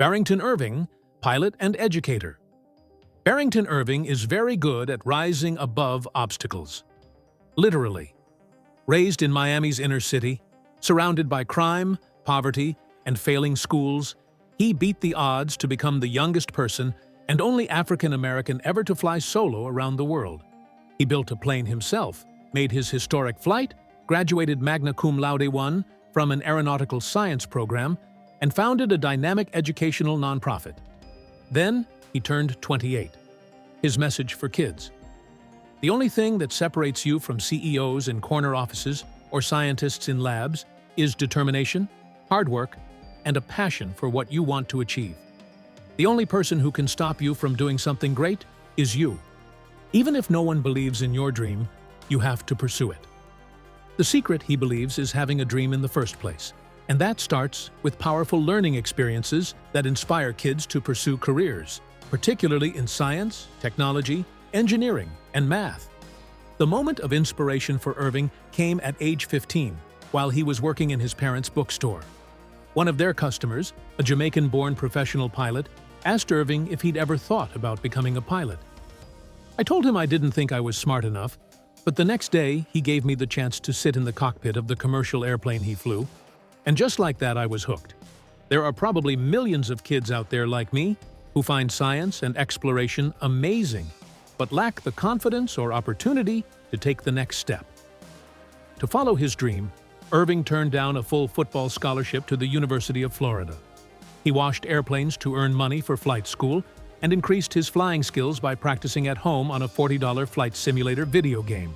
Barrington Irving, pilot and educator. Barrington Irving is very good at rising above obstacles. Literally. Raised in Miami's inner city, surrounded by crime, poverty, and failing schools, he beat the odds to become the youngest person and only African-American ever to fly solo around the world. He built a plane himself, made his historic flight, graduated magna cum laude 1 from an aeronautical science program, and founded a dynamic educational nonprofit. Then, he turned 28. His message for kids: the only thing that separates you from CEOs in corner offices or scientists in labs is determination, hard work, and a passion for what you want to achieve. The only person who can stop you from doing something great is you. Even if no one believes in your dream, you have to pursue it. The secret, he believes, is having a dream in the first place. And that starts with powerful learning experiences that inspire kids to pursue careers, particularly in science, technology, engineering, and math. The moment of inspiration for Irving came at age 15, while he was working in his parents' bookstore. One of their customers, a Jamaican-born professional pilot, asked Irving if he'd ever thought about becoming a pilot. I told him I didn't think I was smart enough, but the next day he gave me the chance to sit in the cockpit of the commercial airplane he flew, and just like that I was hooked. There are probably millions of kids out there like me who find science and exploration amazing, but lack the confidence or opportunity to take the next step. To follow his dream, Irving turned down a full football scholarship to the University of Florida. He washed airplanes to earn money for flight school and increased his flying skills by practicing at home on a $40 flight simulator video game.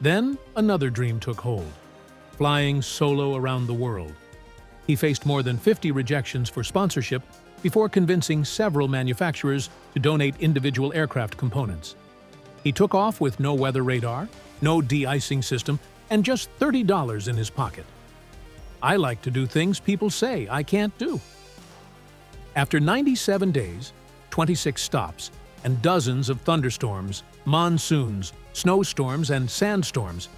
Then, another dream took hold: flying solo around the world. He faced more than 50 rejections for sponsorship before convincing several manufacturers to donate individual aircraft components. He took off with no weather radar, no de-icing system, and just $30 in his pocket. I like to do things people say I can't do. After 97 days, 26 stops, and dozens of thunderstorms, monsoons, snowstorms, and sandstorms,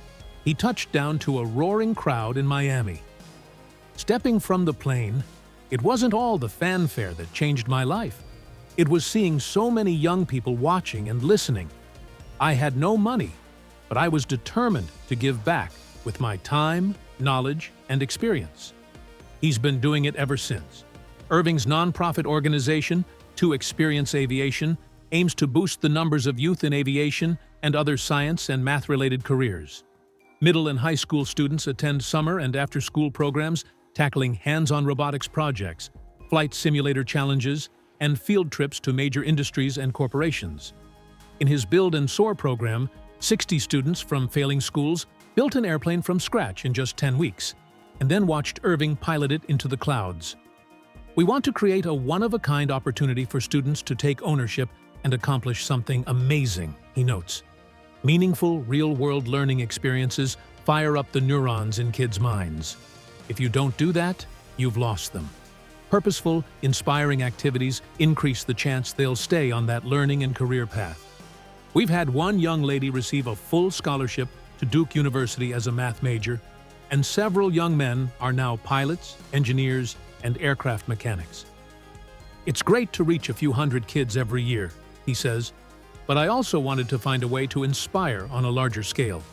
he touched down to a roaring crowd in Miami. Stepping from the plane, it wasn't all the fanfare that changed my life. It was seeing so many young people watching and listening. I had no money, but I was determined to give back with my time, knowledge, and experience. He's been doing it ever since. Irving's nonprofit organization, To Experience Aviation, aims to boost the numbers of youth in aviation and other science and math-related careers. Middle and high school students attend summer and after-school programs tackling hands-on robotics projects, flight simulator challenges, and field trips to major industries and corporations. In his Build and Soar program, 60 students from failing schools built an airplane from scratch in just 10 weeks, and then watched Irving pilot it into the clouds. We want to create a one-of-a-kind opportunity for students to take ownership and accomplish something amazing, he notes. Meaningful, real-world learning experiences fire up the neurons in kids' minds. If you don't do that, you've lost them. Purposeful, inspiring activities increase the chance they'll stay on that learning and career path. We've had one young lady receive a full scholarship to Duke University as a math major, and several young men are now pilots, engineers, and aircraft mechanics. It's great to reach a few hundred kids every year, he says, but I also wanted to find a way to inspire on a larger scale.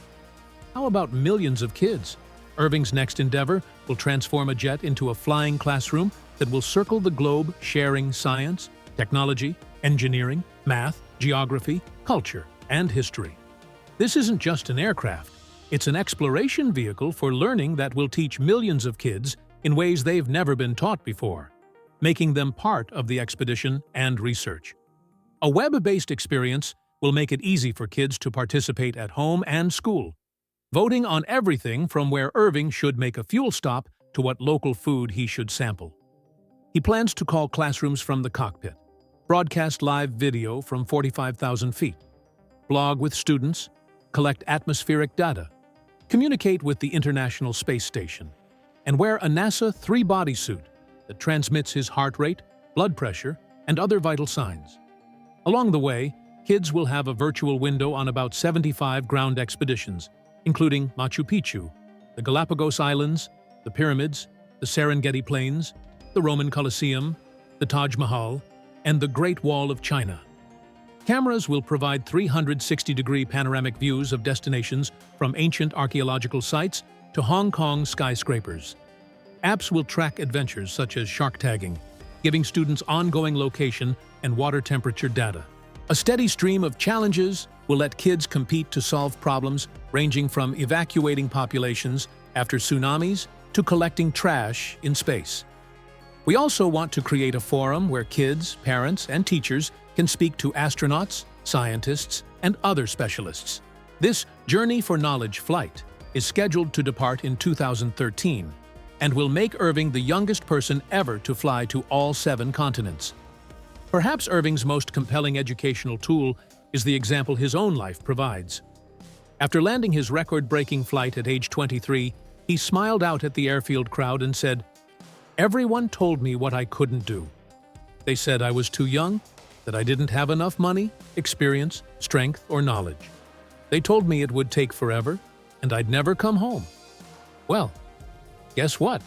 How about millions of kids? Irving's next endeavor will transform a jet into a flying classroom that will circle the globe sharing science, technology, engineering, math, geography, culture, and history. This isn't just an aircraft. It's an exploration vehicle for learning that will teach millions of kids in ways they've never been taught before, making them part of the expedition and research. A web-based experience will make it easy for kids to participate at home and school, voting on everything from where Irving should make a fuel stop to what local food he should sample. He plans to call classrooms from the cockpit, broadcast live video from 45,000 feet, blog with students, collect atmospheric data, communicate with the International Space Station, and wear a NASA 3-body suit that transmits his heart rate, blood pressure, and other vital signs. Along the way, kids will have a virtual window on about 75 ground expeditions, including Machu Picchu, the Galapagos Islands, the pyramids, the Serengeti Plains, the Roman Colosseum, the Taj Mahal, and the Great Wall of China. Cameras will provide 360-degree panoramic views of destinations from ancient archaeological sites to Hong Kong skyscrapers. Apps will track adventures such as shark tagging, giving students ongoing location and water temperature data. A steady stream of challenges will let kids compete to solve problems ranging from evacuating populations after tsunamis to collecting trash in space. We also want to create a forum where kids, parents, and teachers can speak to astronauts, scientists, and other specialists. This Journey for Knowledge flight is scheduled to depart in 2013 and will make Irving the youngest person ever to fly to all 7 continents. Perhaps Irving's most compelling educational tool is the example his own life provides. After landing his record-breaking flight at age 23, he smiled out at the airfield crowd and said, "Everyone told me what I couldn't do. They said I was too young, that I didn't have enough money, experience, strength, or knowledge. They told me it would take forever, and I'd never come home. Well, guess what?